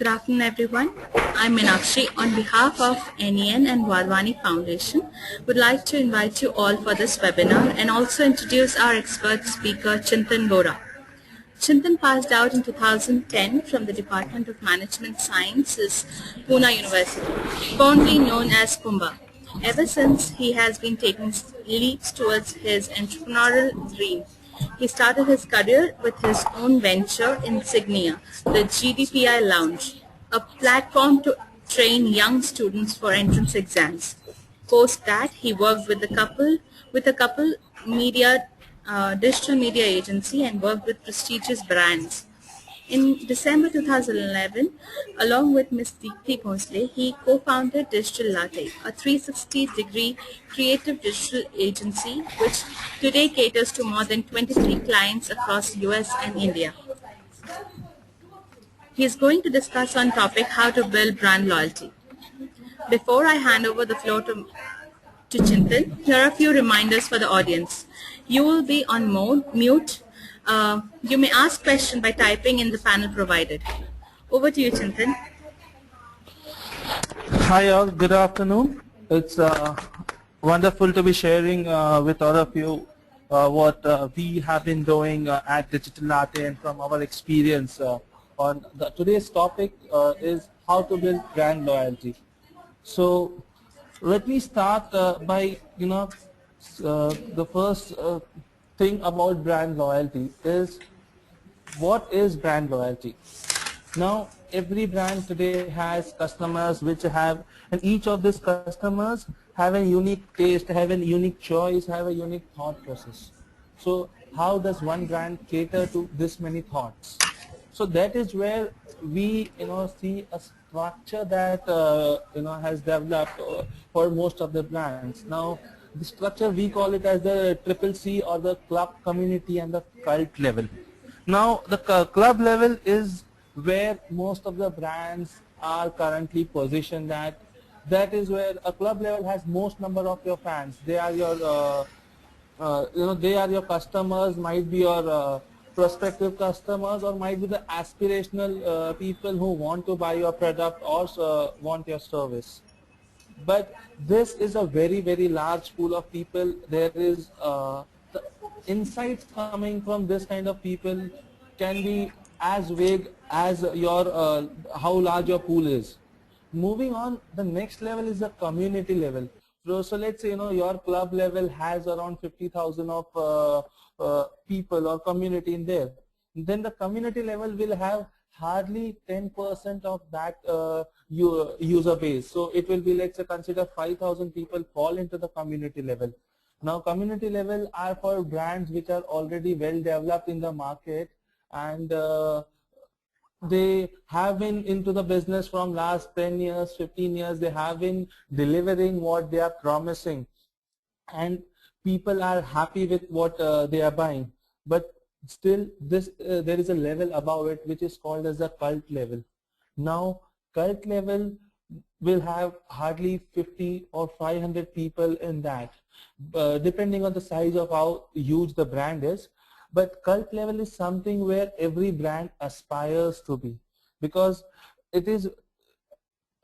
Good afternoon, everyone. I'm Meenakshi. On behalf of NEN and Wadhwani Foundation, would like to invite you all for this webinar and also introduce our expert speaker, Chintan Gora. Chintan passed out in 2010 from the Department of Management Sciences, Pune University, fondly known as Pumba. Ever since, he has been taking leaps towards his entrepreneurial dream. He started his career with his own venture insignia, the GDPI Lounge, a platform to train young students for entrance exams. Post that, he worked with a couple media digital media agency and worked with prestigious brands. In December 2011, along with Ms. Deepthi Bhosle, he co-founded Digital Latte, a 360-degree creative digital agency which today caters to more than 23 clients across US and India. He is going to discuss on topic how to build brand loyalty. Before I hand over the floor to Chintan, here are a few reminders for the audience. You will be on mute. You may ask questions by typing in the panel provided. Over to you, Chintan. Hi all, good afternoon. It's wonderful to be sharing with all of you what we have been doing at Digital Latte and from our experience on today's topic is how to build brand loyalty. So let me start by the first thing about brand loyalty is what is brand loyalty. Now every brand today has customers which have, and each of these customers have a unique taste, have a unique choice, have a unique thought process. So how does one brand cater to this many thoughts? So that is where we see a structure that has developed for most of the brands. Now the structure we call it as the triple C, or the club, community and the cult level. Now the club level is where most of the brands are currently positioned at. That is where a club level has most number of your fans. They are your they are your customers, might be your prospective customers, or might be the aspirational people who want to buy your product or want your service. But this is a very, very large pool of people. There is the insights coming from this kind of people can be as vague as your how large your pool is. Moving on, the next level is the community level. So let's say your club level has around 50,000 of people or community in there. Then the community level will have hardly 10% of that user base. So it will be, let's say, consider 5,000 people fall into the community level. Now community level are for brands which are already well developed in the market, and they have been into the business from last 10 years, 15 years. They have been delivering what they are promising, and people are happy with what they are buying. But still there is a level above it which is called as the cult level. Now cult level will have hardly 50 or 500 people in that, depending on the size of how huge the brand is. But cult level is something where every brand aspires to be, because it is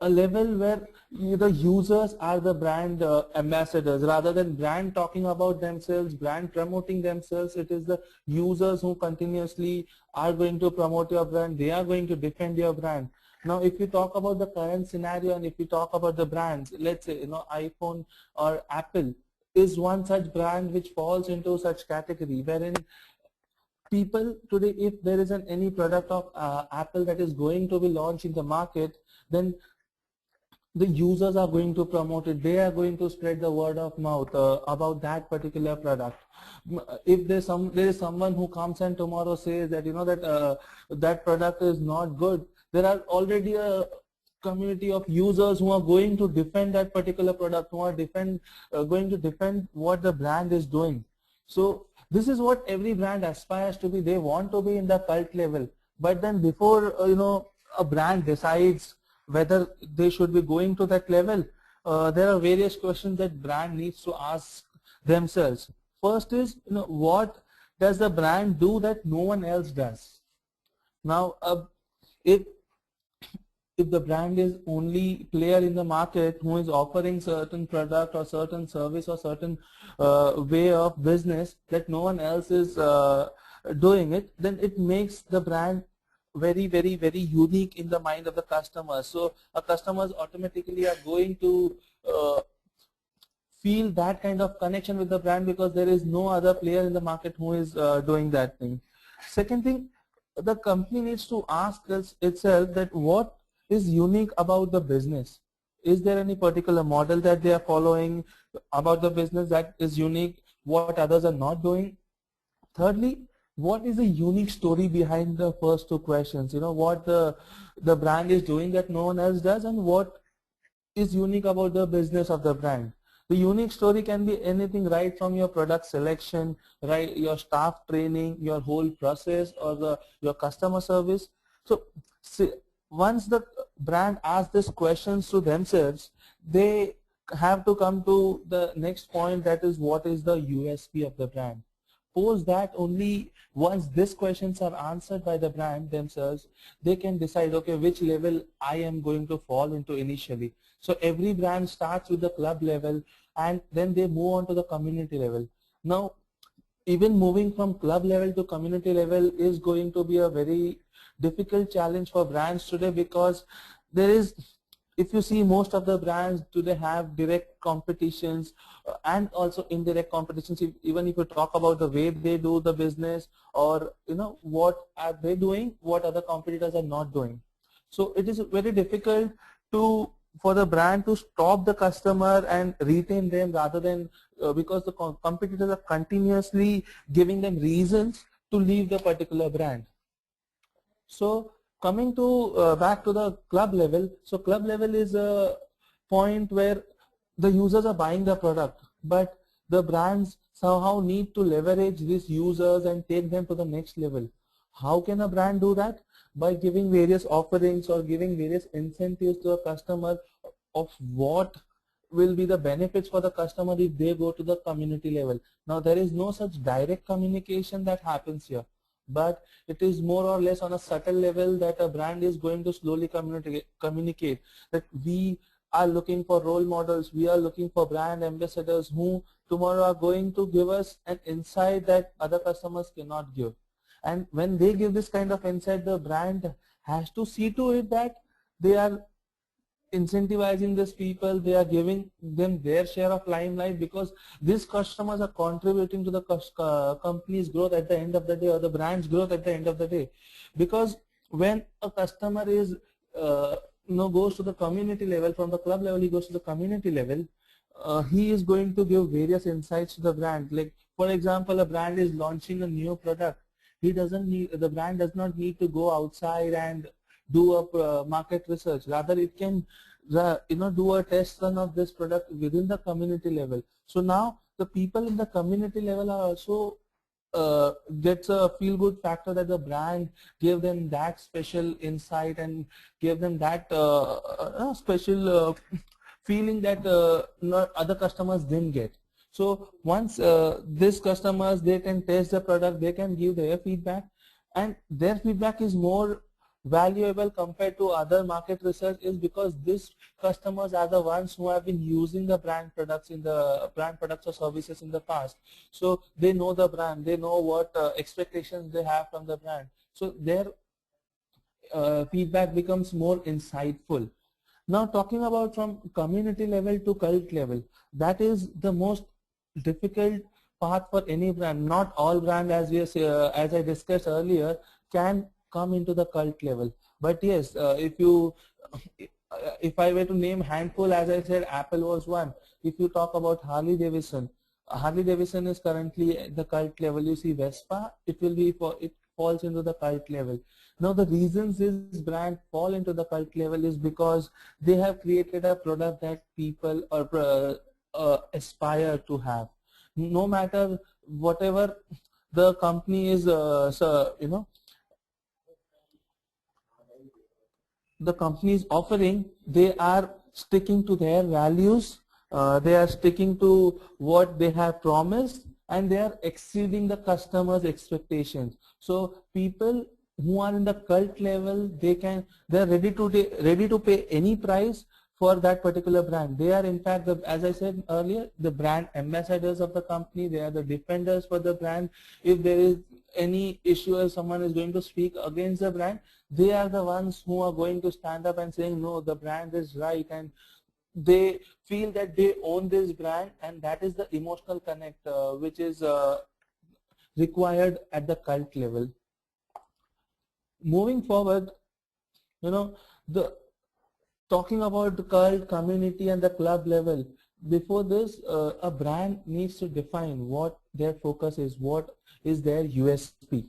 a level where the users are the brand ambassadors. Rather than brand talking about themselves, brand promoting themselves, it is the users who continuously are going to promote your brand. They are going to defend your brand. Now if you talk about the current scenario, and if you talk about the brands, let's say iPhone or Apple is one such brand which falls into such category, wherein people today, if there isn't any product of Apple that is going to be launched in the market, then the users are going to promote it. They are going to spread the word of mouth about that particular product. If there is someone who comes and tomorrow says that that product is not good, there are already a community of users who are going to defend that particular product, who are going to defend what the brand is doing. So this is what every brand aspires to be. They want to be in the cult level. But then before a brand decides whether they should be going to that level, there are various questions that brand needs to ask themselves. First is, what does the brand do that no one else does? Now, if if the brand is only player in the market who is offering certain product or certain service or certain way of business that no one else is doing it, then it makes the brand very unique in the mind of the customer. So customers automatically are going to uh, feel that kind of connection with the brand because there is no other player in the market who is doing that thing. Second thing, the company needs to ask itself that what is unique about the business. Is there any particular model that they are following about the business that is unique, what others are not doing? Thirdly, what is the unique story behind the first two questions? You know, what the brand is doing that no one else does, and what is unique about the business of the brand. The unique story can be anything, right from your product selection, right, your staff training, your whole process, or your customer service. So see, once the brand asks these questions to themselves, they have to come to the next point, that is what is the USP of the brand. Post that, only once these questions are answered by the brand themselves, they can decide, okay, which level I am going to fall into initially. So every brand starts with the club level and then they move on to the community level. Now, even moving from club level to community level is going to be a very difficult challenge for brands today, because there is, if you see, most of the brands today have direct competitions and also indirect competitions. Even if you talk about the way they do the business, or you know, what are they doing, what other competitors are not doing. So it is very difficult to, for the brand to stop the customer and retain them, rather than because the competitors are continuously giving them reasons to leave the particular brand. So coming to back to the club level, so club level is a point where the users are buying the product, but the brands somehow need to leverage these users and take them to the next level. How can a brand do that? By giving various offerings or giving various incentives to a customer of what will be the benefits for the customer if they go to the community level. Now there is no such direct communication that happens here, but it is more or less on a subtle level that a brand is going to slowly communicate that we are looking for role models, we are looking for brand ambassadors who tomorrow are going to give us an insight that other customers cannot give. And when they give this kind of insight, the brand has to see to it that they are incentivizing these people, they are giving them their share of limelight, because these customers are contributing to the company's growth at the end of the day, or the brand's growth at the end of the day. Because when a customer is goes to the community level, from the club level he goes to the community level, he is going to give various insights to the brand. Like for example, a brand is launching a new product, the brand does not need to go outside and do a market research. Rather, it can do a test run of this product within the community level. So now the people in the community level are also gets a feel good factor that the brand gave them that special insight and gave them that special feeling that not other customers didn't get. So once these customers, they can test the product, they can give their feedback, and their feedback is more valuable compared to other market research, is because these customers are the ones who have been using the brand products or services in the past. So they know the brand, they know what expectations they have from the brand. So their feedback becomes more insightful. Now talking about from community level to cult level, that is the most difficult path for any brand. Not all brand, as I discussed earlier, can come into the cult level. But yes, if I were to name handful, as I said, Apple was one. If you talk about Harley Davidson, Harley Davidson is currently at the cult level. You see Vespa, it falls into the cult level. Now the reasons this brand fall into the cult level is because they have created a product that people aspire to have. No matter whatever the company is, the company is offering, they are sticking to their values, they are sticking to what they have promised, and they are exceeding the customers' expectations. So people who are in the cult level, they're ready to pay any price for that particular brand. They are in fact, as I said earlier, the brand ambassadors of the company. They are the defenders for the brand. If there is any issue or someone is going to speak against the brand, they are the ones who are going to stand up and saying no, the brand is right, and they feel that they own this brand, and that is the emotional connect which is required at the cult level. Moving forward, you know, the talking about the cult community and the club level, before this a brand needs to define what their focus is, what is their USP.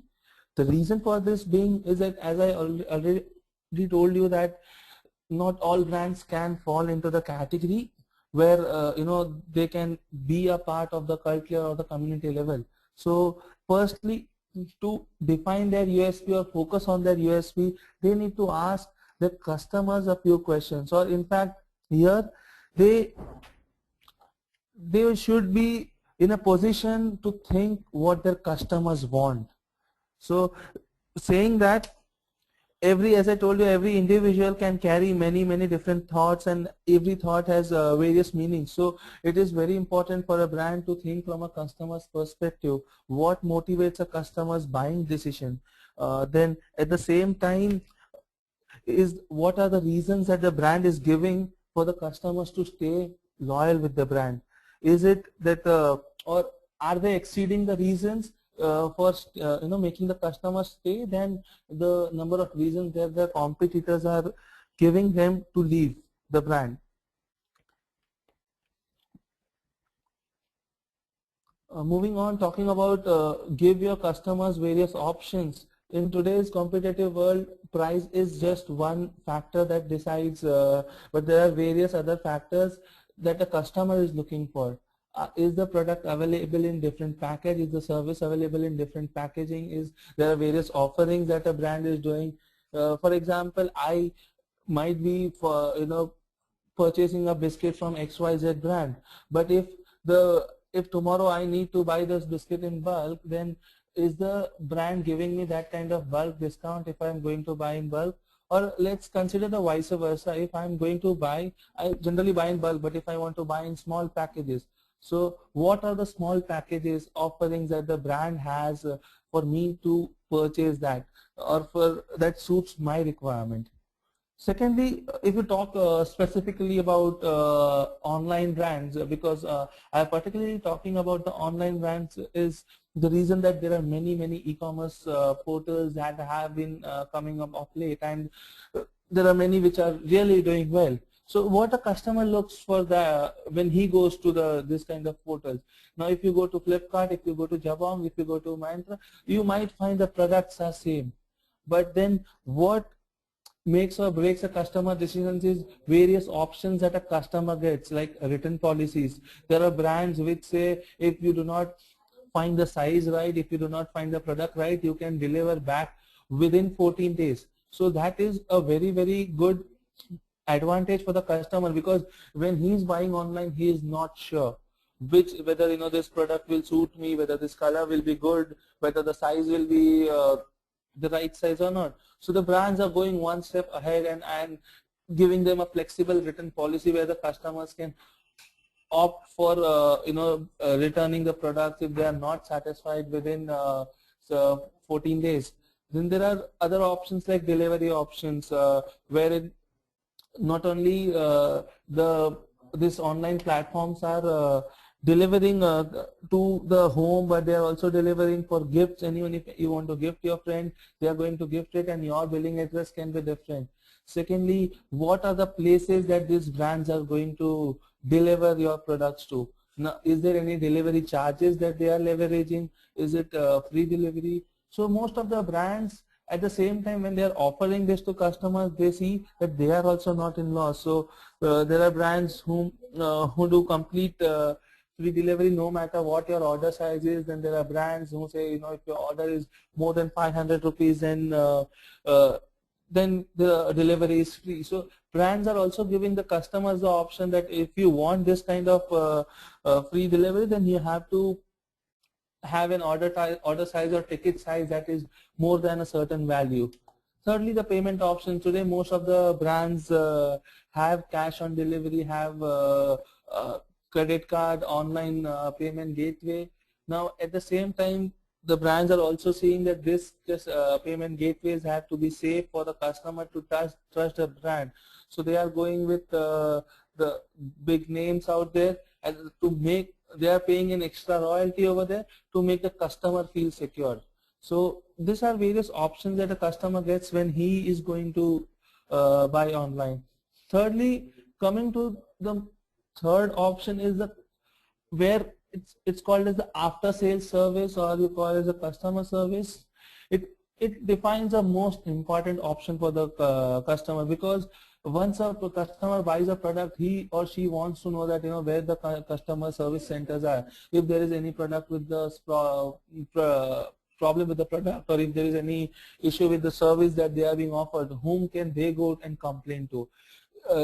The reason for this being is that, as I already told you, that not all brands can fall into the category where they can be a part of the culture or the community level. So firstly, to define their USP or focus on their USP, they need to ask the customers a few questions, or in fact here they should be in a position to think what their customers want. So saying that, as I told you, every individual can carry many different thoughts, and every thought has various meanings. So it is very important for a brand to think from a customer's perspective, what motivates a customer's buying decision. Then at the same time, is what are the reasons that the brand is giving for the customers to stay loyal with the brand. Is it that or are they exceeding the reasons for making the customers stay than the number of reasons that the competitors are giving them to leave the brand. Moving on, talking about give your customers various options. In today's competitive world, price is just one factor that decides, but there are various other factors that a customer is looking for. Is the product available in different package? Is the service available in different packaging? Is there are various offerings that a brand is doing? For example, I might be purchasing a biscuit from XYZ brand, but if tomorrow I need to buy this biscuit in bulk, then is the brand giving me that kind of bulk discount if I'm going to buy in bulk? Or let's consider the vice versa. If I'm going to buy, I generally buy in bulk, but if I want to buy in small packages, so what are the small packages offerings that the brand has for me to purchase that, or for that suits my requirement? Secondly, if you talk specifically about online brands, because I'm particularly talking about the online brands, is the reason that there are many e-commerce portals that have been coming up of late, and there are many which are really doing well. So what a customer looks for when he goes to this kind of portals. Now if you go to Flipkart, if you go to Jabong, if you go to Myntra, you might find the products are same. But then what makes or breaks a customer decisions is various options that a customer gets, like written policies. There are brands which say if you do not find the size right, if you do not find the product right, you can deliver back within 14 days. So that is a very good advantage for the customer, because when he is buying online, he is not sure whether this product will suit me, whether this color will be good, whether the size will be the right size or not. So the brands are going one step ahead and giving them a flexible written policy where the customers can opt for returning the products if they are not satisfied within 14 days. Then there are other options like delivery options, wherein not only these online platforms are delivering to the home, but they are also delivering for gifts. Anyone, if you want to gift your friend, they are going to gift it, and your billing address can be different. Secondly, what are the places that these brands are going to deliver your products to? Now, is there any delivery charges that they are leveraging? Is it free delivery? So most of the brands, at the same time, when they are offering this to customers, they see that they are also not in loss. So there are brands who do complete free delivery no matter what your order size is. Then there are brands who say, if your order is more than 500 rupees, then the delivery is free. So brands are also giving the customers the option that if you want this kind of free delivery, then you have to have an order size or ticket size that is more than a certain value. Thirdly, the payment options. Today, most of the brands have cash on delivery, have credit card, online payment gateway. Now, at the same time, the brands are also seeing that this payment gateways have to be safe for the customer to trust the brand. So they are going with the big names out there, and to make, they are paying an extra royalty over there to make the customer feel secure. So these are various options that a customer gets when he is going to buy online. Thirdly, coming to the third option is the where it's called as the after sales service, or you call it as a customer service. It defines the most important option for the customer, because once a customer buys a product, he or she wants to know that, you know, where the customer service centers are. If there is any product with the problem with the product, or if there is any issue with the service that they are being offered, whom can they go and complain to?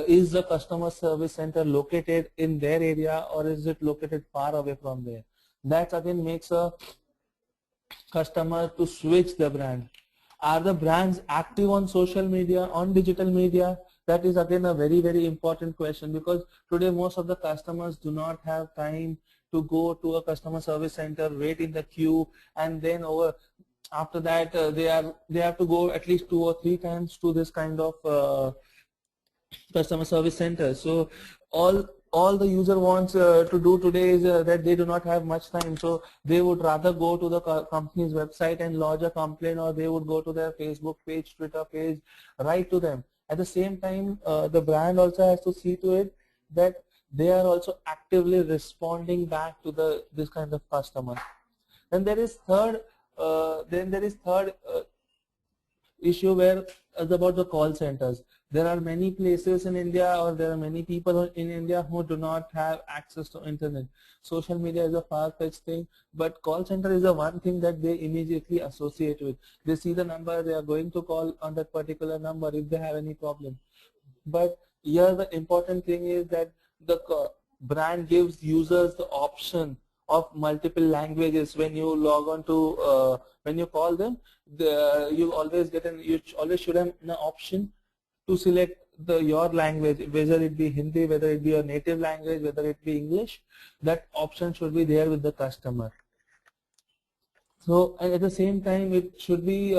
Is the customer service center located in their area, or is it located far away from there? That again makes a customer to switch the brand. Are the brands active on social media, on digital media? That is again a very important question, because today most of the customers do not have time to go to a customer service center, wait in the queue, and then after that they have to go at least 2 or 3 times to this kind of customer service center. So all the user wants to do today is that they do not have much time, so they would rather go to the company's website and lodge a complaint, or they would go to their Facebook page, Twitter page, write to them. At the same time, the brand also has to see to it that they are also actively responding back to this kind of customer. And there is third issue where is about the call centers. There are many places in India, or there are many people in India who do not have access to internet. Social media is a far-fetched thing, but call center is the one thing that they immediately associate with. They see the number, they are going to call on that particular number if they have any problem. But here the important thing is that the brand gives users the option of multiple languages. When you log on to when you call them, you always should have an option to select your language, whether it be Hindi, whether it be your native language, whether it be English. That option should be there with the customer. So, and at the same time, it should be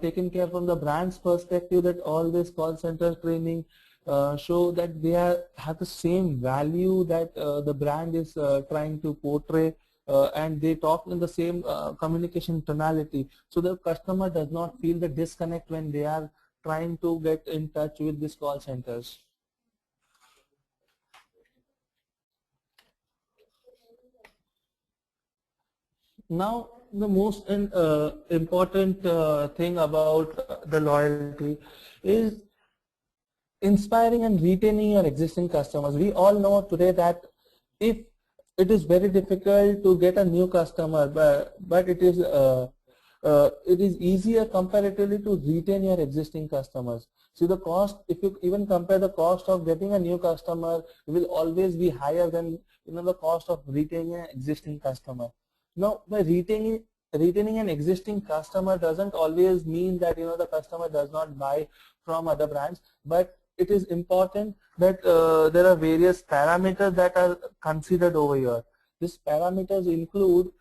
taken care from the brand's perspective, that all this call center training show that they have the same value that the brand is trying to portray, and they talk in the same communication tonality, so the customer does not feel the disconnect when they are trying to get in touch with these call centers. Now, the most important thing about the loyalty is inspiring and retaining your existing customers. We all know today that if it is very difficult to get a new customer, but it is easier comparatively to retain your existing customers. See, the cost, if you even compare the cost of getting a new customer, will always be higher than, you know, the cost of retaining an existing customer. Now, by retaining an existing customer doesn't always mean that, you know, the customer does not buy from other brands, but it is important that there are various parameters that are considered over here. These parameters include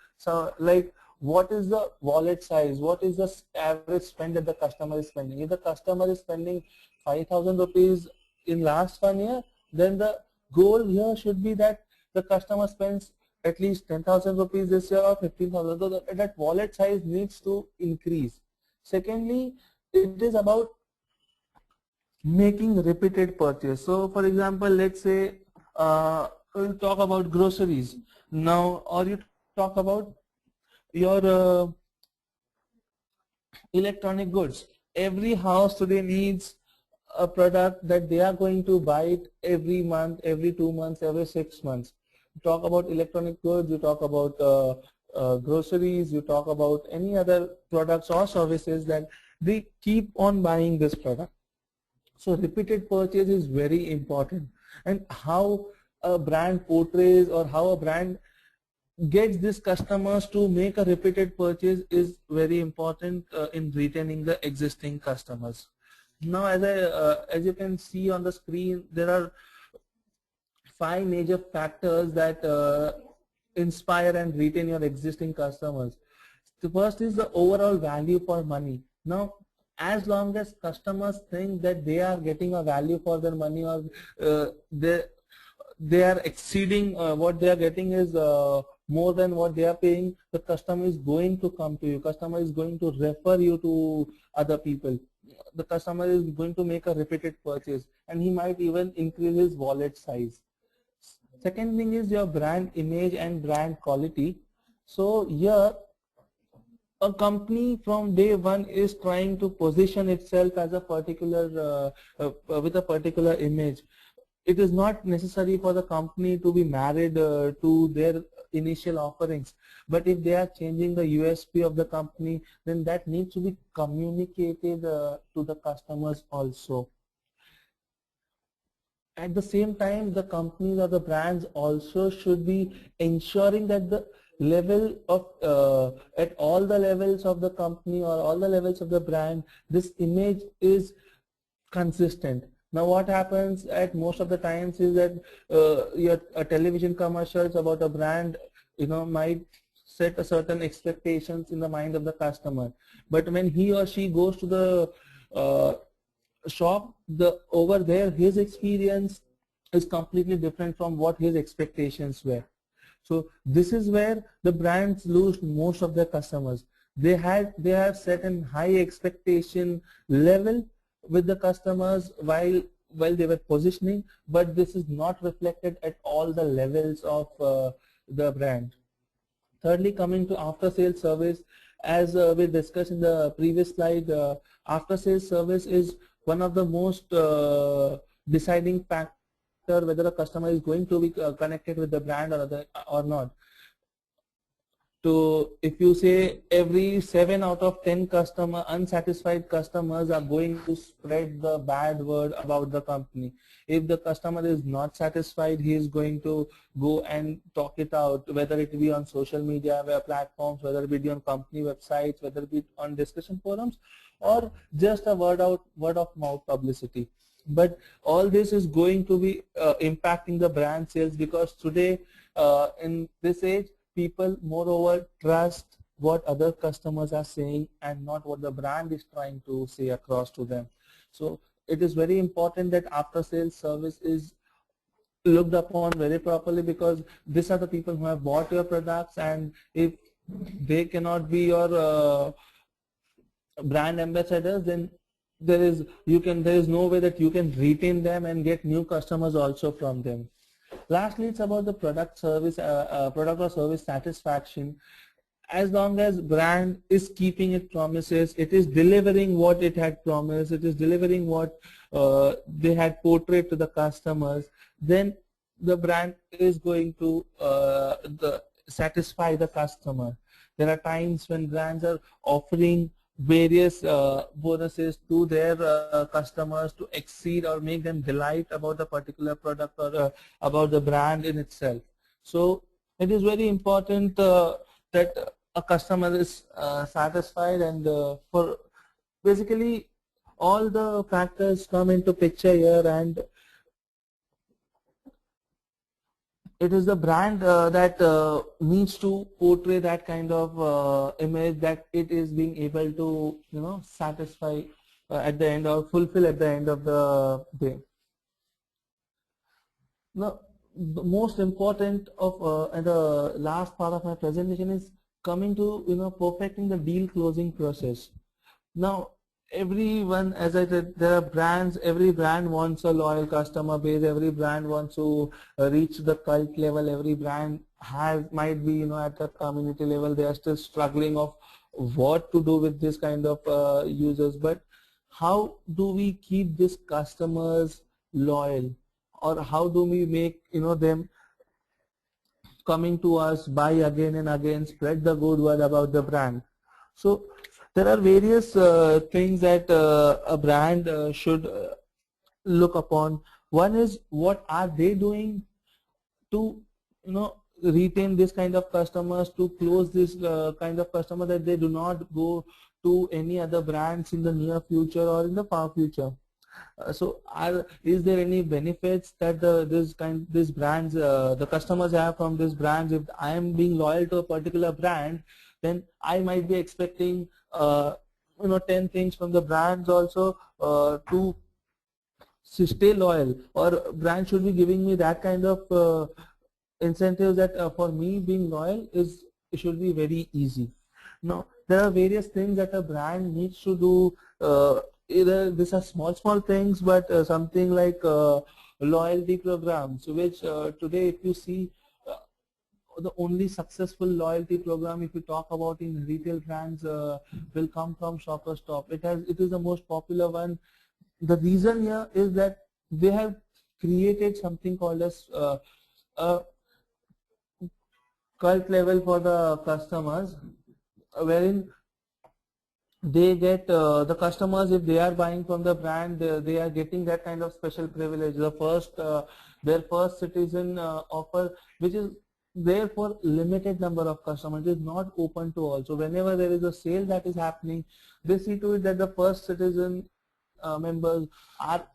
like what is the wallet size, what is the average spend that the customer is spending. If the customer is spending 5,000 rupees in last 1 year, then the goal here should be that the customer spends at least 10,000 rupees this year, or 15,000. So that wallet size needs to increase. Secondly, it is about making repeated purchase. So for example, let's say we'll talk about groceries now, or you talk about your electronic goods. Every house today needs a product that they are going to buy it every month, every 2 months, every 6 months. You talk about electronic goods, you talk about groceries, you talk about any other products or services that they keep on buying this product. So repeated purchase is very important, and how a brand portrays, or how a brand gets these customers to make a repeated purchase is very important in retaining the existing customers. Now, as you can see on the screen, there are 5 major factors that inspire and retain your existing customers. The first is the overall value for money. Now, as long as customers think that they are getting a value for their money, or they are exceeding what they are getting is more than what they are paying, the customer is going to come to you. Customer is going to refer you to other people. The customer is going to make a repeated purchase, and he might even increase his wallet size. Second thing is your brand image and brand quality. So here, a company from day one is trying to position itself as a particular with a particular image. It is not necessary for the company to be married to their initial offerings, but if they are changing the USP of the company, then that needs to be communicated to the customers also. At the same time, the companies or the brands also should be ensuring that the level of at all the levels of the company or all the levels of the brand, this image is consistent. Now what happens at most of the times is that your television commercials about a brand, might set a certain expectations in the mind of the customer, but when he or she goes to the shop, over there his experience is completely different from what his expectations were. So this is where the brands lose most of their customers. They have set a high expectation level with the customers while they were positioning, but this is not reflected at all the levels of the brand. Thirdly, coming to after sales service, as we discussed in the previous slide, after sales service is one of the most deciding factor whether a customer is going to be connected with the brand or not. So if you say every 7 out of 10 unsatisfied customers are going to spread the bad word about the company. If the customer is not satisfied, he is going to go and talk it out, whether it be on social media platforms, whether it be on company websites, whether it be on discussion forums, or just a word of mouth publicity. But all this is going to be impacting the brand sales, because today in this age, people moreover trust what other customers are saying and not what the brand is trying to say across to them. So it is very important that after sales service is looked upon very properly, because these are the people who have bought your products, and if they cannot be your brand ambassadors, then there is no way that you can retain them and get new customers also from them. Lastly, it's about the product or service satisfaction. As long as brand is keeping its promises, it is delivering what it had promised, it is delivering what they had portrayed to the customers, then the brand is going to satisfy the customer. There are times when brands are offering various bonuses to their customers to exceed or make them delight about a particular product or about the brand in itself. So it is very important that a customer is satisfied, and for basically all the factors come into picture here, and it is the brand that needs to portray that kind of image that it is being able to satisfy at the end, or fulfill at the end of the day. Now, the most important of and the last part of my presentation is coming to perfecting the deal closing process. Now, everyone, as I said, there are brands. Every brand wants a loyal customer base. Every brand wants to reach the cult level. Every brand might be at the community level. They are still struggling of what to do with this kind of users. But how do we keep these customers loyal, or how do we make them coming to us, buy again and again, spread the good word about the brand? So there are various things that a brand should look upon. One is, what are they doing to retain this kind of customers, to close this kind of customer, that they do not go to any other brands in the near future or in the far future. So is there any benefits that these brands, the customers have from these brands? If I am being loyal to a particular brand, then I might be expecting 10 things from the brands also to stay loyal, or brand should be giving me that kind of incentives that for me being loyal is, it should be very easy. Now there are various things that a brand needs to do. Either these are small things, but something like loyalty programs, which today if you see, the only successful loyalty program if you talk about in retail brands will come from Shoppers Stop. It is the most popular one. The reason here is that they have created something called as a cult level for the customers, wherein they get the customers, if they are buying from the brand, they are getting that kind of special privilege. The first their first citizen offer, which is there for limited number of customers, it is not open to all. So whenever there is a sale that is happening, they see to it that the first citizen members are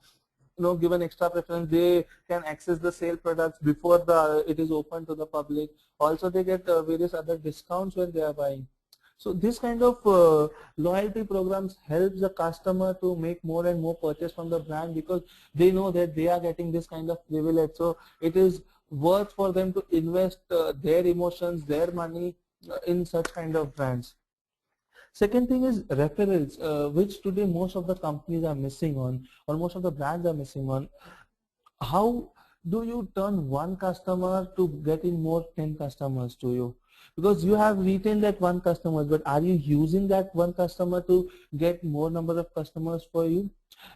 given extra preference. They can access the sale products before it is open to the public. Also they get various other discounts when they are buying. So this kind of loyalty programs helps the customer to make more and more purchase from the brand, because they know that they are getting this kind of privilege. So it is worth for them to invest their emotions, their money in such kind of brands. Second thing is referrals, which today most of the companies are missing on, or most of the brands are missing on. How do you turn one customer to getting more 10 customers to you? Because you have retained that one customer, but are you using that one customer to get more number of customers for you?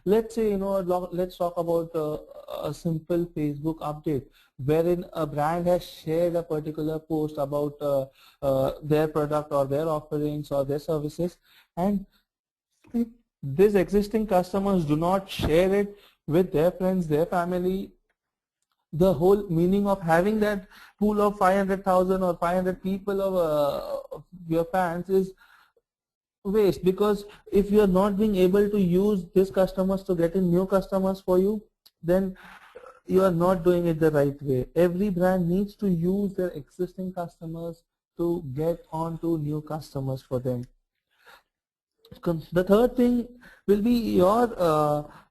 Let's say, let's talk about a simple Facebook update, wherein a brand has shared a particular post about their product or their offerings or their services, and if these existing customers do not share it with their friends, their family, the whole meaning of having that pool of 500,000 or 500 people of your fans is waste. Because if you are not being able to use these customers to get in new customers for you, then you are not doing it the right way. Every brand needs to use their existing customers to get on to new customers for them. The third thing will be your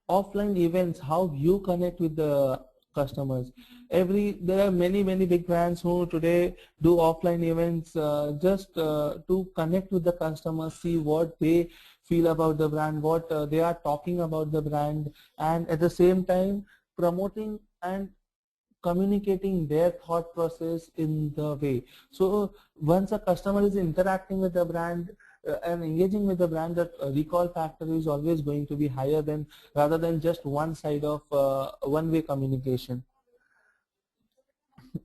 offline events, how you connect with the customers. There are many big brands who today do offline events just to connect with the customers, see what they feel about the brand, what they are talking about the brand, and at the same time promoting and communicating their thought process in the way. So once a customer is interacting with the brand and engaging with the brand, that recall factor is always going to be higher than, rather than just one side of one-way communication.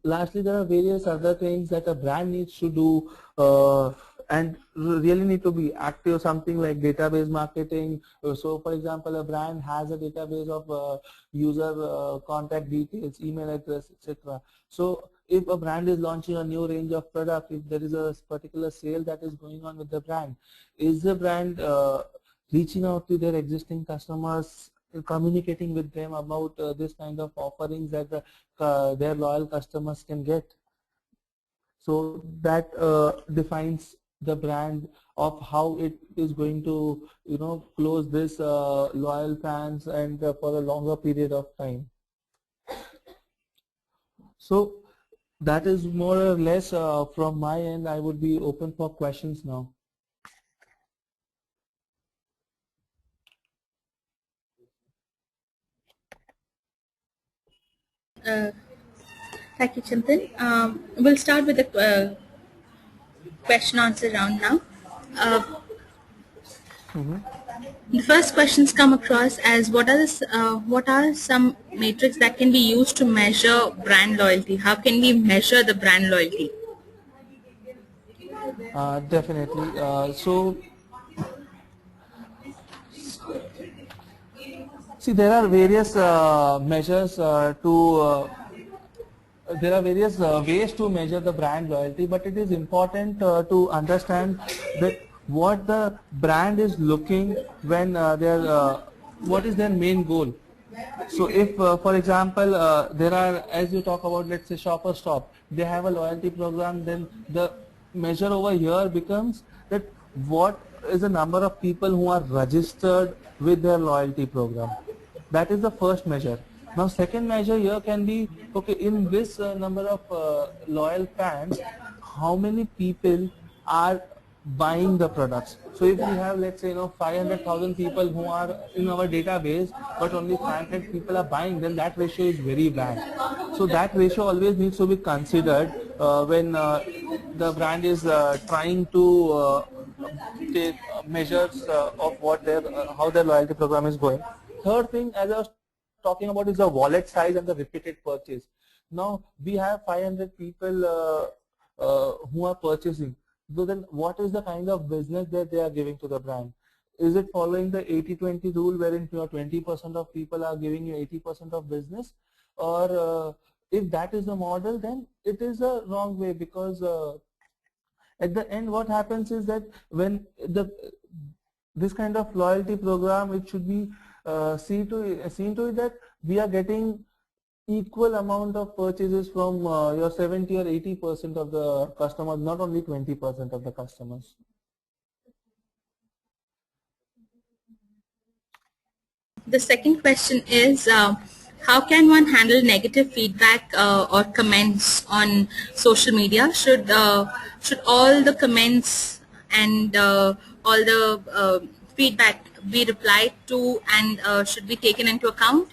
Lastly, there are various other things that a brand needs to do and really need to be active, something like database marketing. So for example, a brand has a database of user contact details, email address, etc. So if a brand is launching a new range of product, if there is a particular sale that is going on with the brand, is the brand reaching out to their existing customers, communicating with them about this kind of offerings that their loyal customers can get? So that defines the brand of how it is going to close this loyal fans and for a longer period of time. So that is more or less from my end. I would be open for questions now. Thank you, Chintan. We'll start with the question answer round now. Uh, the first questions come across as what are some metrics that can be used to measure brand loyalty? How can we measure the brand loyalty? Definitely. So see, there are various measures to there are various ways to measure the brand loyalty, but it is important to understand that what the brand is looking when what is their main goal. So if, for example, there are, as you talk about, let's say Shopper Stop, they have a loyalty program, then the measure over here becomes that what is the number of people who are registered with their loyalty program. That is the first measure. Now second measure here can be, okay, in this number of loyal fans, how many people are buying the products. So if we have, let's say, 500,000 people who are in our database, but only 500 people are buying, then that ratio is very bad. So that ratio always needs to be considered when the brand is trying to take measures of what their how their loyalty program is going. Third thing, as I was talking about, is the wallet size and the repeated purchase. Now we have 500 people who are purchasing. So then what is the kind of business that they are giving to the brand? Is it following the 80-20 rule wherein 20% of people are giving you 80% of business? Or if that is the model, then it is a wrong way, because at the end what happens is that when this kind of loyalty program, it should be seen to it that we are getting equal amount of purchases from your 70 or 80% of the customers, not only 20% of the customers. The second question is, how can one handle negative feedback or comments on social media? Should all the comments and all the feedback be replied to, and should be taken into account?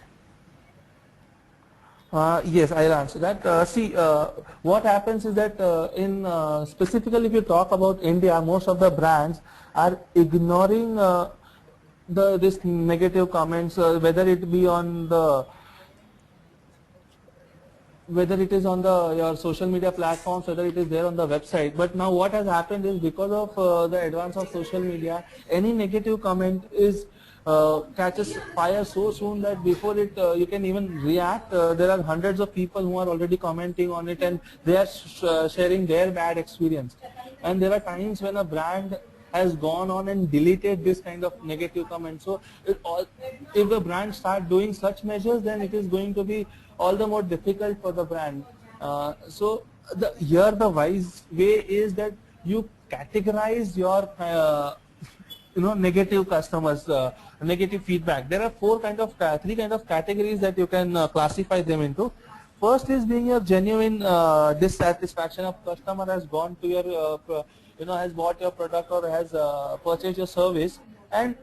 Yes, I'll answer that. See, what happens is that specifically if you talk about India, most of the brands are ignoring this negative comments, whether it be on the your social media platforms, whether it is there on the website. But now what has happened is, because of the advance of social media, any negative comment is catches fire so soon that before it you can even react, there are hundreds of people who are already commenting on it, and they are sharing their bad experience. And there are times when a brand has gone on and deleted this kind of negative comments. So if the brand start doing such measures, then it is going to be all the more difficult for the brand. So here the wise way is that you categorize your negative customers, negative feedback. There are three kind of categories that you can classify them into. First is being your genuine dissatisfaction of customer has gone to your has bought your product or has purchased your service, and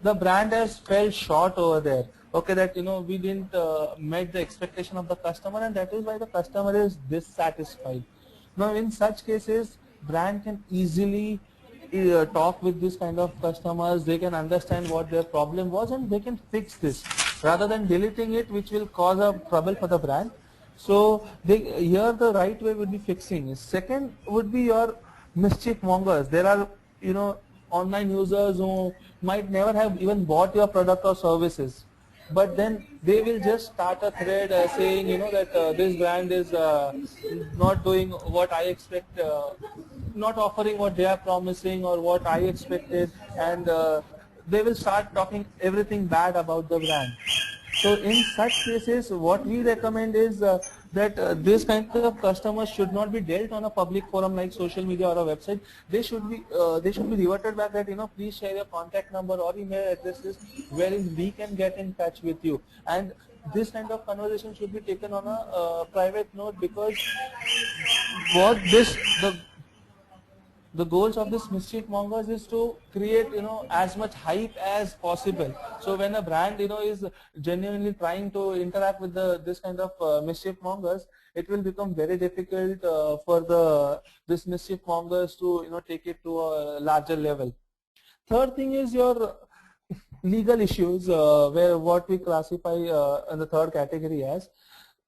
the brand has fell short over there. Okay, that we didn't met the expectation of the customer, and that is why the customer is dissatisfied. Now in such cases, brand can easily talk with this kind of customers. They can understand what their problem was, and they can fix this rather than deleting it, which will cause a trouble for the brand. So here the right way would be fixing. Second would be your mischief mongers. There are online users who might never have even bought your product or services, but then they will just start a thread saying that this brand is not doing what I expect, not offering what they are promising or what I expected, and they will start talking everything bad about the brand. So in such cases, what we recommend is that this kind of customers should not be dealt on a public forum like social media or a website. They should be reverted back that please share your contact number or email addresses wherein we can get in touch with you. And this kind of conversation should be taken on a private note, because what the goals of this mischief mongers is to create as much hype as possible. So when a brand is genuinely trying to interact with this kind of mischief mongers, it will become very difficult for this mischief mongers to take it to a larger level. Third thing is your legal issues, where what we classify in the third category as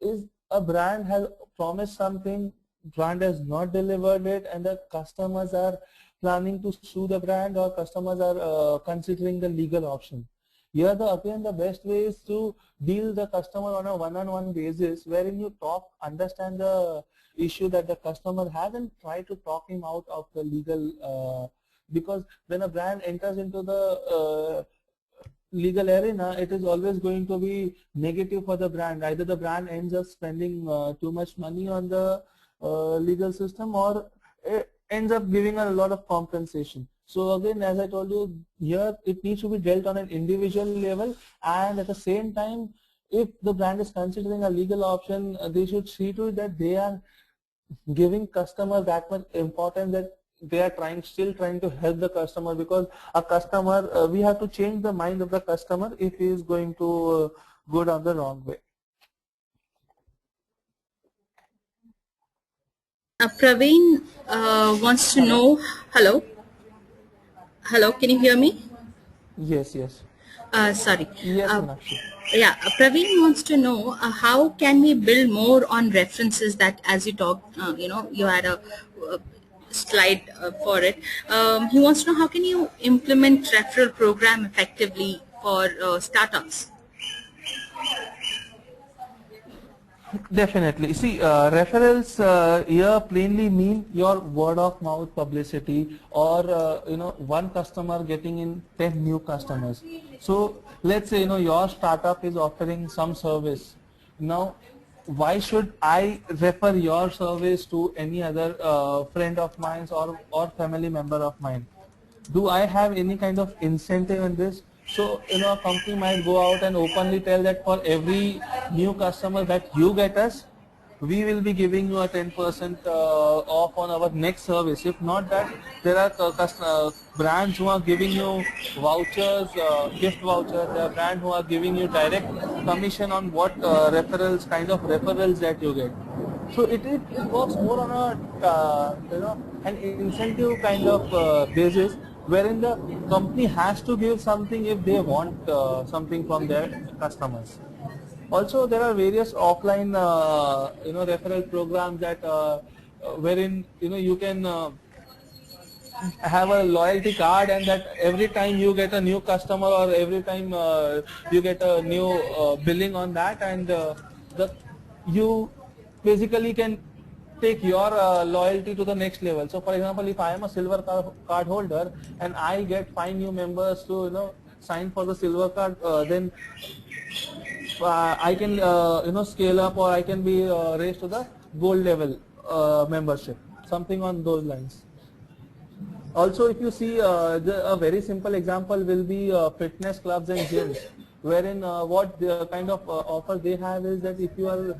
is a brand has promised something, brand has not delivered it, and the customers are planning to sue the brand, or customers are considering the legal option. Here again the best way is to deal the customer on a one-on-one basis, wherein you talk, understand the issue that the customer has, and try to talk him out of the legal, because when a brand enters into the legal arena, it is always going to be negative for the brand. Either the brand ends up spending too much money on the legal system, or it ends up giving a lot of compensation. So again, as I told you, here it needs to be dealt on an individual level, and at the same time, if the brand is considering a legal option, they should see to it that they are giving customer that much importance, that they are still trying to help the customer, because a customer, we have to change the mind of the customer if he is going to go down the wrong way. Praveen wants to know, hello, can you hear me? Yes, yes. Sorry. Yes, Meenakshi. Yeah, Praveen wants to know how can we build more on references that, as you talked, you had a slide for it. He wants to know how can you implement referral program effectively for startups. Definitely. See, referrals here plainly mean your word of mouth publicity, or one customer getting in 10 new customers. So let's say your startup is offering some service. Now, why should I refer your service to any other friend of mine or family member of mine? Do I have any kind of incentive in this? So, a company might go out and openly tell that for every new customer that you get us, we will be giving you a 10% off on our next service. If not that, there are brands who are giving you vouchers, gift vouchers. There are brands who are giving you direct commission on what kind of referrals that you get. So it works more on a an incentive kind of basis, wherein the company has to give something if they want something from their customers. Also, there are various offline referral programs that wherein you can have a loyalty card, and that every time you get a new customer, or every time you get a new billing on that, and the you basically can take your loyalty to the next level. So for example, if I am a silver card holder and I get 5 new members to sign for the silver card, then I can scale up, or I can be raised to the gold level membership, something on those lines. Also, if you see, a very simple example will be fitness clubs and gyms, wherein what the kind of offer they have is that if you are,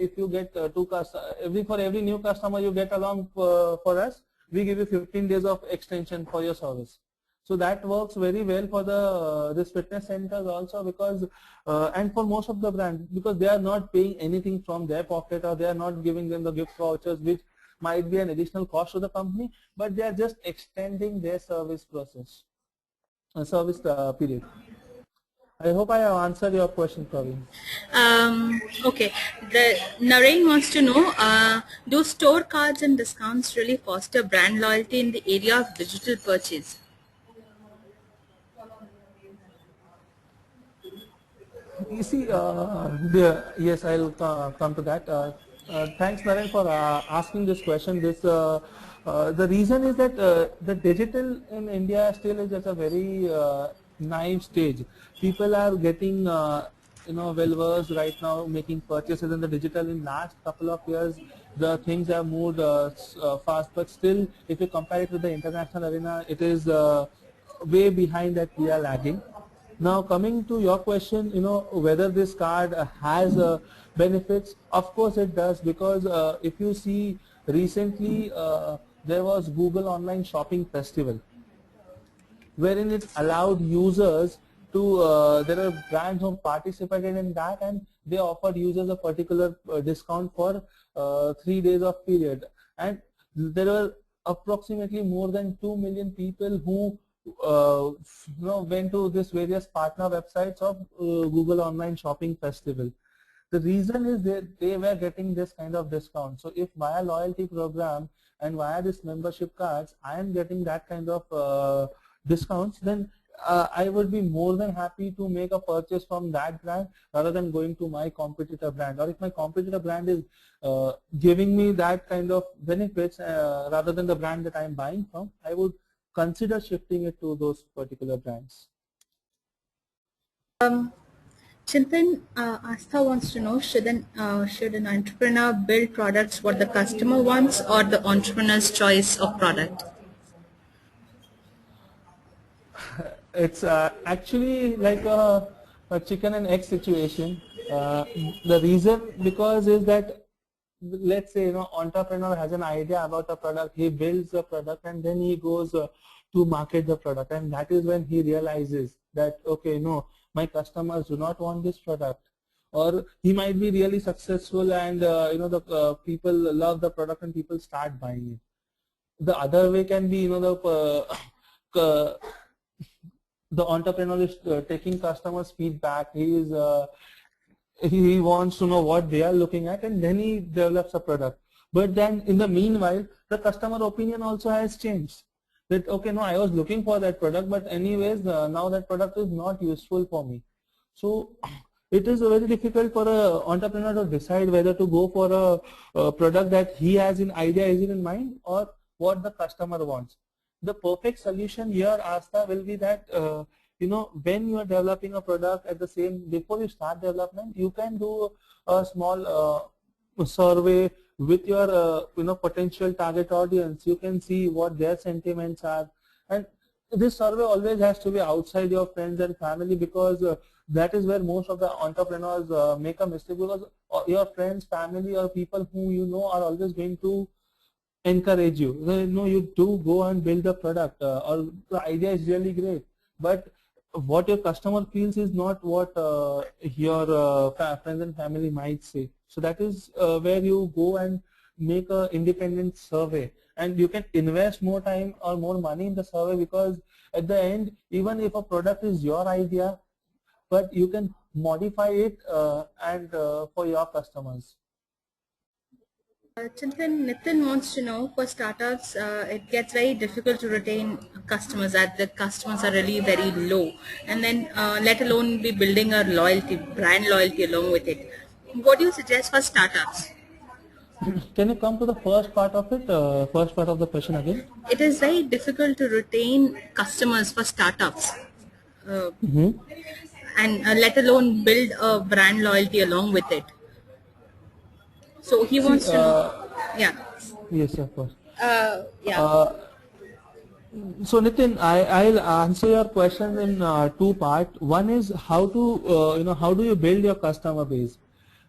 if you get for every new customer you get along for us, we give you 15 days of extension for your service. So that works very well for the this fitness centers also, because and for most of the brands, because they are not paying anything from their pocket, or they are not giving them the gift vouchers, which might be an additional cost to the company, but they are just extending their service process, service period. I hope I have answered your question, Praveen. Okay, the Naren wants to know, do store cards and discounts really foster brand loyalty in the area of digital purchase? You see, yes, I'll come to that. Thanks, Naren, for asking this question. The reason is that the digital in India still is at a very naive stage. People are getting, well versed right now, making purchases in the digital. In last couple of years, the things have moved fast, but still, if you compare it with the international arena, it is way behind that we are lagging. Now coming to your question, whether this card has benefits, of course it does, because if you see recently there was Google Online Shopping Festival, wherein it allowed users to, there are brands who participated in that, and they offered users a particular discount for 3 days of period, and there were approximately more than 2 million people who went to this various partner websites of Google Online Shopping Festival. The reason is that they were getting this kind of discount. So if via loyalty program and via this membership cards, I am getting that kind of discounts, then I would be more than happy to make a purchase from that brand rather than going to my competitor brand. Or if my competitor brand is giving me that kind of benefits rather than the brand that I am buying from, I would consider shifting it to those particular brands. Chintan, Astha wants to know, should an entrepreneur build products what the customer wants or the entrepreneur's choice of product? It's actually like a chicken and egg situation. The reason because is that, let's say, entrepreneur has an idea about a product, he builds the product and then he goes to market the product, and that is when he realizes that, okay, no, my customers do not want this product. Or he might be really successful and the people love the product and people start buying it. The other way can be, the entrepreneur is taking customers feedback. He wants to know what they are looking at, and then he develops a product. But then in the meanwhile, the customer opinion also has changed. That, okay, no, I was looking for that product, but anyways, now that product is not useful for me. So it is very difficult for an entrepreneur to decide whether to go for a product that he has an idea is in mind, or what the customer wants. The perfect solution here, Asta, will be that when you are developing a product, at the same, before you start development, you can do a small survey with your potential target audience. You can see what their sentiments are, and this survey always has to be outside your friends and family, because that is where most of the entrepreneurs make a mistake, because your friends, family, or people who you know are always going to encourage you. No, you do go and build a product, or the idea is really great, but what your customer feels is not what your friends and family might say. So that is where you go and make a independent survey, and you can invest more time or more money in the survey, because at the end, even if a product is your idea, but you can modify it and for your customers. Chintan, Nitin wants to know, for startups, it gets very difficult to retain customers, as the customers are really very low, and then let alone be building a brand loyalty along with it. What do you suggest for startups? Can you come to the first part of it, first part of the question again? It is very difficult to retain customers for startups, uh, and let alone build a brand loyalty along with it. So he See, wants to know, yeah, yes, of course. yeah. Uh, so Nitin, I'll answer your question in two parts. One is how to, how do you build your customer base?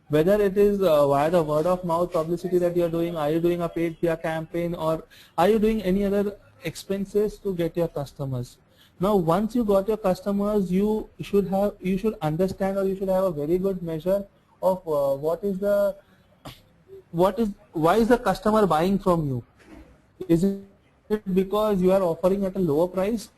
Whether it is via the word of mouth publicity that you are doing, are you doing a paid PR campaign, or are you doing any other expenses to get your customers? Now, once you got your customers, you should understand, or you should have a very good measure of why is the customer buying from you? Is it because you are offering at a lower price?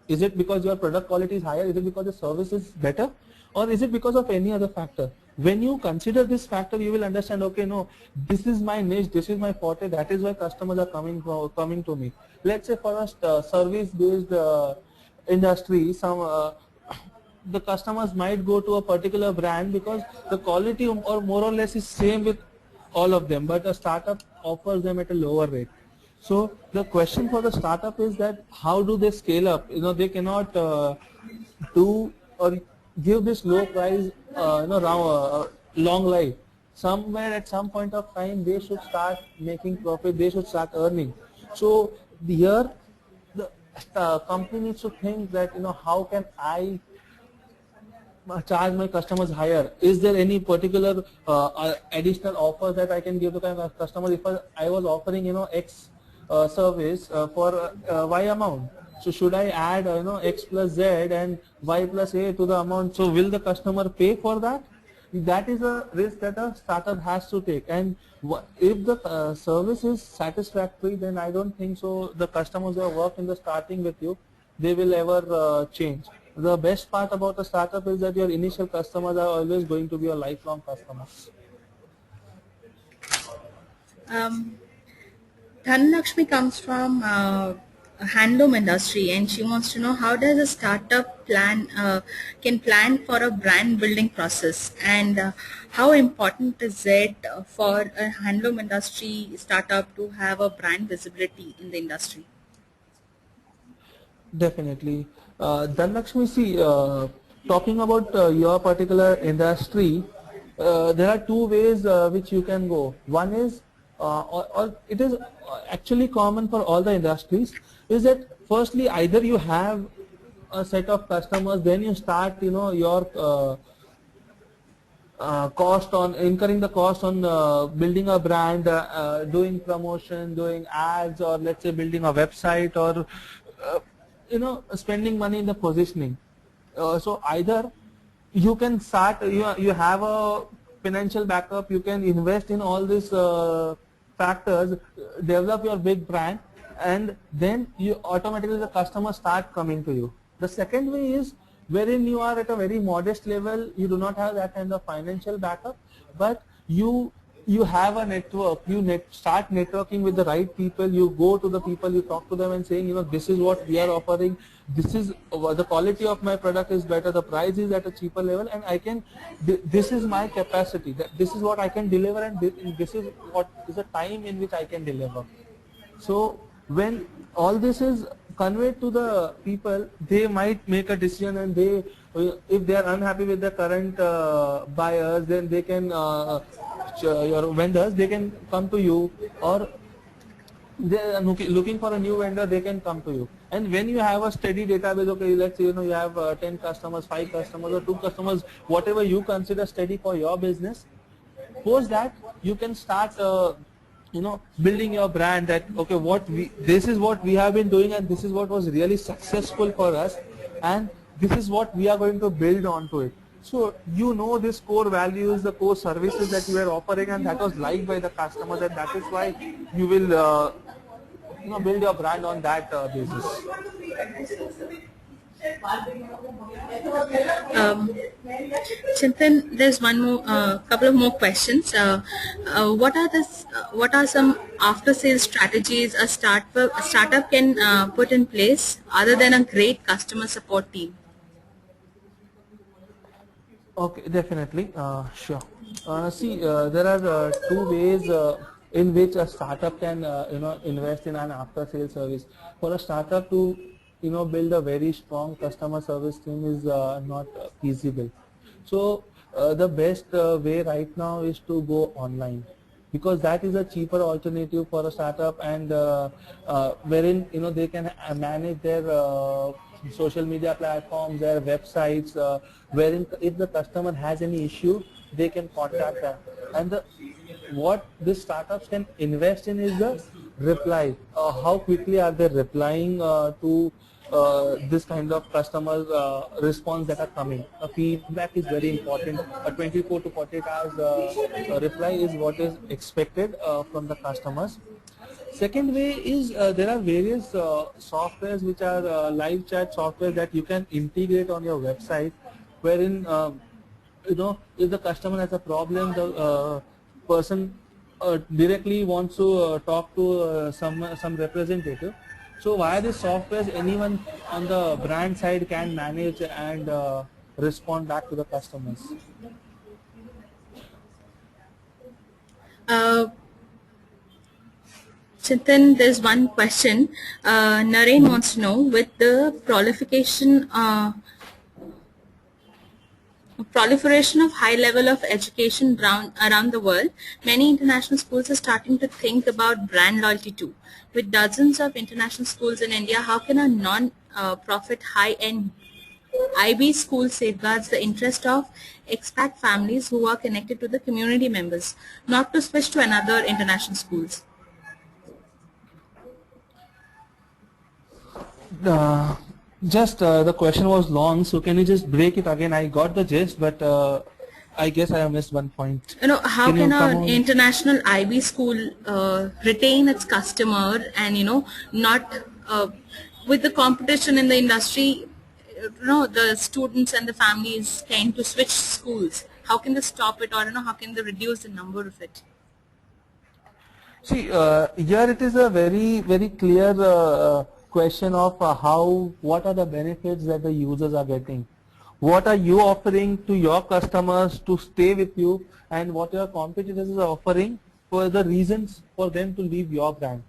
Is it because your product quality is higher? Is it because the service is better? Or is it because of any other factor? When you consider this factor, you will understand, okay, no, this is my niche, this is my forte, that is why customers are coming to me. Let's say for a service-based industry, the customers might go to a particular brand because the quality or more or less is same with all of them, but a startup offers them at a lower rate. So the question for the startup is that how do they scale up? They cannot do or give this low price, long life. Somewhere at some point of time, they should start making profit. They should start earning. So here, the company needs to think that, how can I charge my customers higher? Is there any particular additional offer that I can give to my customer? If I was offering X service for Y amount, so should I add X plus Z and Y plus A to the amount? So will the customer pay for that? That is a risk that a startup has to take, and if the service is satisfactory, then I don't think so the customers who have worked in the starting with you, they will ever change. The best part about a startup is that your initial customers are always going to be your lifelong customers. Dhanlakshmi comes from handloom industry, and she wants to know how does a startup can plan for a brand building process, and how important is it for a handloom industry startup to have a brand visibility in the industry? Definitely. Dhanlakshmi, see, talking about your particular industry, there are two ways which you can go. One is, or it is actually common for all the industries, is that firstly either you have a set of customers, then you start, your cost on incurring the cost on building a brand, doing promotion, doing ads, or let's say building a website, or spending money in the positioning. So either you can start, you have a financial backup, you can invest in all these factors, develop your big brand, and then you automatically the customers start coming to you. The second way is wherein you are at a very modest level, you do not have that kind of financial backup, but you have a network, start networking with the right people, you go to the people, you talk to them and saying, this is what we are offering, this is the quality of my product is better, the price is at a cheaper level, and this is my capacity, this is what I can deliver, and this is what is the time in which I can deliver. So when all this is conveyed to the people, they might make a decision, and if they are unhappy with the current buyers, then they can, your vendors, they can come to you, or they are looking for a new vendor, they can come to you. And when you have a steady database, okay, let's say you have 10 customers, 5 customers, or 2 customers, whatever you consider steady for your business, post that you can start building your brand, that okay, this is what we have been doing, and this is what was really successful for us, and this is what we are going to build onto it. So this core values, the core services that you are offering, and that was liked by the customers, and that is why you will build your brand on that basis. Um, Chintan, there's one more, couple of more questions. What are some after-sales strategies a startup can put in place other than a great customer support team? Okay, definitely. Sure. See, there are two ways in which a startup can, invest in an after-sales service. For a startup to, build a very strong customer service team is not feasible. So the best way right now is to go online, because that is a cheaper alternative for a startup, and wherein they can manage their social media platforms, their websites, wherein if the customer has any issue, they can contact them. And what these startups can invest in is the reply. How quickly are they replying to this kind of customer response that are coming. Feedback is very important. A 24 to 48 hours reply is what is expected from the customers. Second way is there are various softwares which are live chat software that you can integrate on your website, wherein if the customer has a problem, the person directly wants to talk to some representative. So via this software, anyone on the brand side can manage and respond back to the customers. Uh, Chintan, there's one question. Naren wants to know, with the proliferation of high level of education around the world, many international schools are starting to think about brand loyalty too. With dozens of international schools in India, how can a non-profit high-end IB school safeguards the interest of expat families who are connected to the community members, not to switch to another international schools? Uh, just the question was long, so can you just break it again? I got the gist, but I guess I have missed one point. How can an international IB school retain its customer and, not with the competition in the industry, the students and the families tend to switch schools. How can they stop it, or, how can they reduce the number of it? See, here it is a very, very clear question of what are the benefits that the users are getting. What are you offering to your customers to stay with you, and what your competitors are offering for the reasons for them to leave your brand.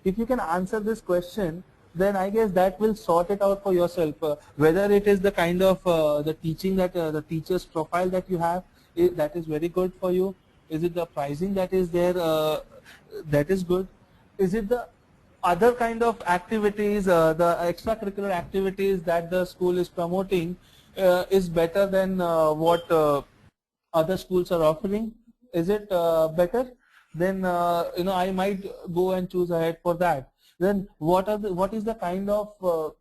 If you can answer this question, then I guess that will sort it out for yourself. Whether it is the kind of the teaching that the teacher's profile that you have, that is very good for you. Is it the pricing that is there that is good? Is it the other kind of activities, the extracurricular activities that the school is promoting is better than what other schools are offering? Is it better? Then I might go and choose ahead for that. Then what is the kind of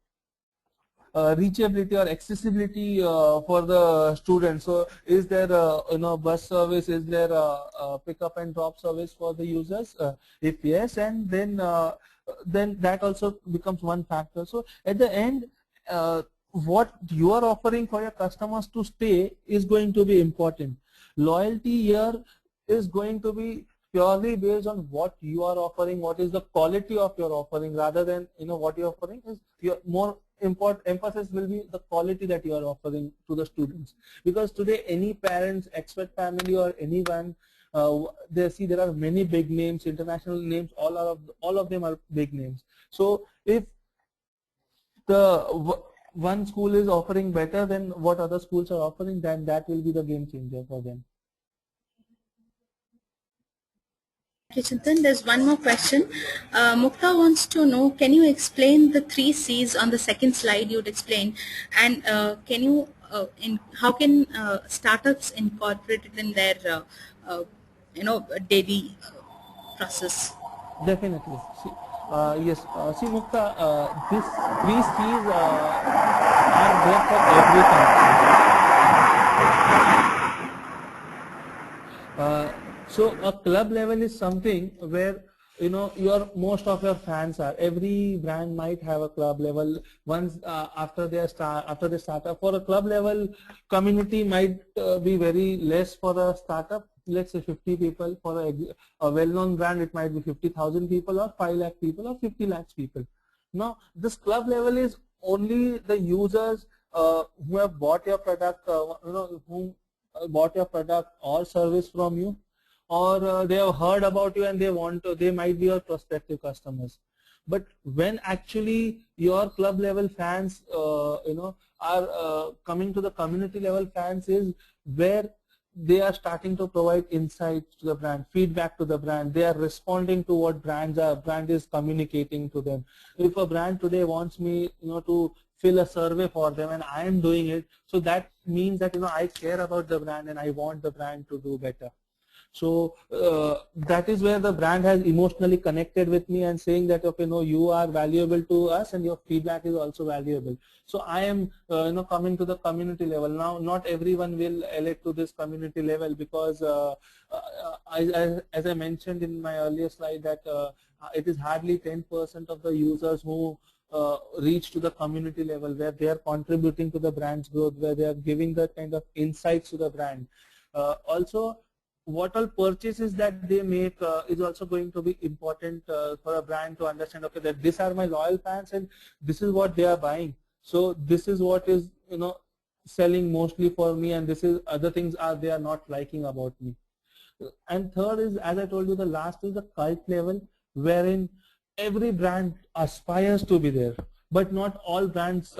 reachability or accessibility for the students? So is there bus service? Is there a pickup and drop service for the users? If yes, and then that also becomes one factor. So at the end, what you are offering for your customers to stay is going to be important. Loyalty here is going to be purely based on what you are offering, what is the quality of your offering, rather than what you're offering is your more important emphasis will be the quality that you are offering to the students. Because today any parents, expert family, or anyone, they see there are many big names, international names, all of them are big names. So if the one school is offering better than what other schools are offering, then that will be the game changer for them. Okay, Chintan, there's one more question. Mukta wants to know, can you explain the 3 C's on the second slide you'd explained, and can you, how can startups incorporate it in their, daily process? Definitely. Yes. See, Mukta, these 3 C's are there for every company. So a club level is something where your most of your fans are. Every brand might have a club level. Once after they start up, for a club level, community might be very less for a startup. Let's say 50 people. For a well-known brand, it might be 50,000 people, or 5 lakh people, or 50 lakhs people. Now, this club level is only the users who have bought your product, who bought your product or service from you, or they have heard about you and they might be your prospective customers. But when actually your club level fans are coming to the community level fans, is where they are starting to provide insights to the brand, feedback to the brand. They are responding to what brand is communicating to them. If a brand today wants me to fill a survey for them, and I am doing it, so that means that I care about the brand and I want the brand to do better. So that is where the brand has emotionally connected with me and saying that, okay, no, you are valuable to us and your feedback is also valuable. So I am coming to the community level. Now not everyone will elect to this community level, because as I mentioned in my earlier slide, that it is hardly 10% of the users who reach to the community level, where they are contributing to the brand's growth, where they are giving the kind of insights to the brand. Also, what all purchases that they make is also going to be important for a brand to understand, okay, that these are my loyal fans and this is what they are buying. So this is what is selling mostly for me, and this is other things they are not liking about me. And third is, as I told you, the last is the cult level, wherein every brand aspires to be there, but not all brands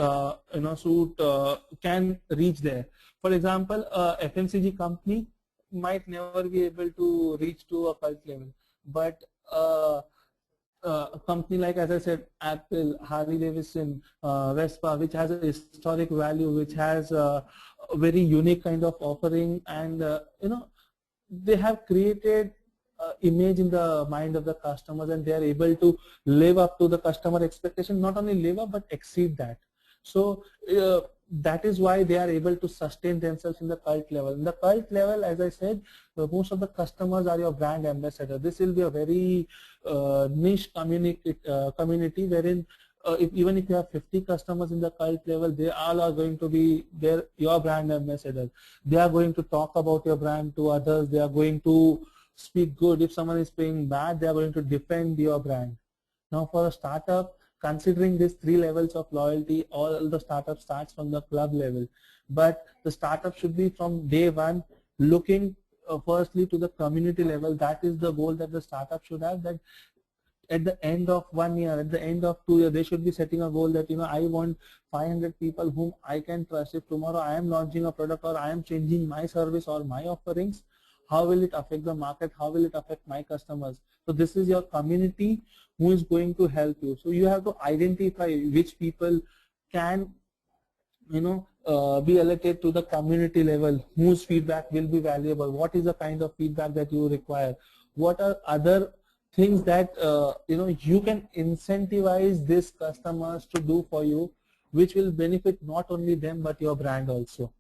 can reach there. For example, FMCG company might never be able to reach to a cult level, but a company like, as I said, Apple, Harley Davidson, Vespa, which has a historic value, which has a very unique kind of offering, and they have created image in the mind of the customers, and they are able to live up to the customer expectation. Not only live up, but exceed that. So that is why they are able to sustain themselves in the cult level. In the cult level, as I said, most of the customers are your brand ambassador. This will be a very niche community, wherein even if you have 50 customers in the cult level, they all are going to be your brand ambassador. They are going to talk about your brand to others. They are going to speak good. If someone is saying bad, they are going to defend your brand. Now for a startup, considering these 3 levels of loyalty, all the startup starts from the club level. But the startup should be from day one looking firstly to the community level. That is the goal that the startup should have, that at the end of 1 year, at the end of 2 years, they should be setting a goal that, I want 500 people whom I can trust. If tomorrow I am launching a product or I am changing my service or my offerings, how will it affect the market? How will it affect my customers? So this is your community who is going to help you. So you have to identify which people can be allocated to the community level, whose feedback will be valuable, what is the kind of feedback that you require, what are other things that you can incentivize these customers to do for you, which will benefit not only them but your brand also.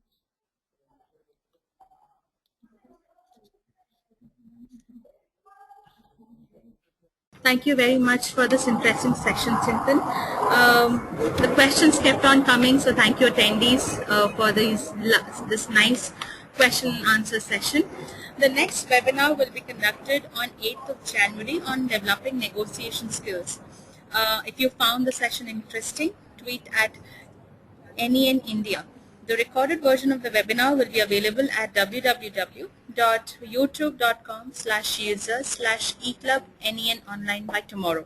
Thank you very much for this interesting section, Chintan. The questions kept on coming, so thank you attendees for this nice question and answer session. The next webinar will be conducted on 8th of January on developing negotiation skills. If you found the session interesting, tweet at NEN India. The recorded version of the webinar will be available at www.youtube.com/user/eclubnen online by tomorrow.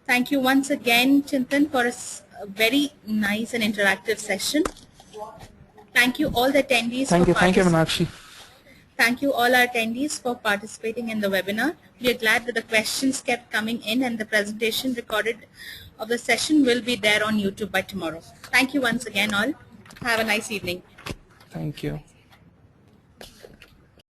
Thank you once again, Chintan, for a very nice and interactive session. Thank you all the attendees. Thank you, Meenakshi. Thank you all our attendees for participating in the webinar. We are glad that the questions kept coming in, and the presentation recorded of the session will be there on YouTube by tomorrow. Thank you once again all. Have a nice evening. Thank you.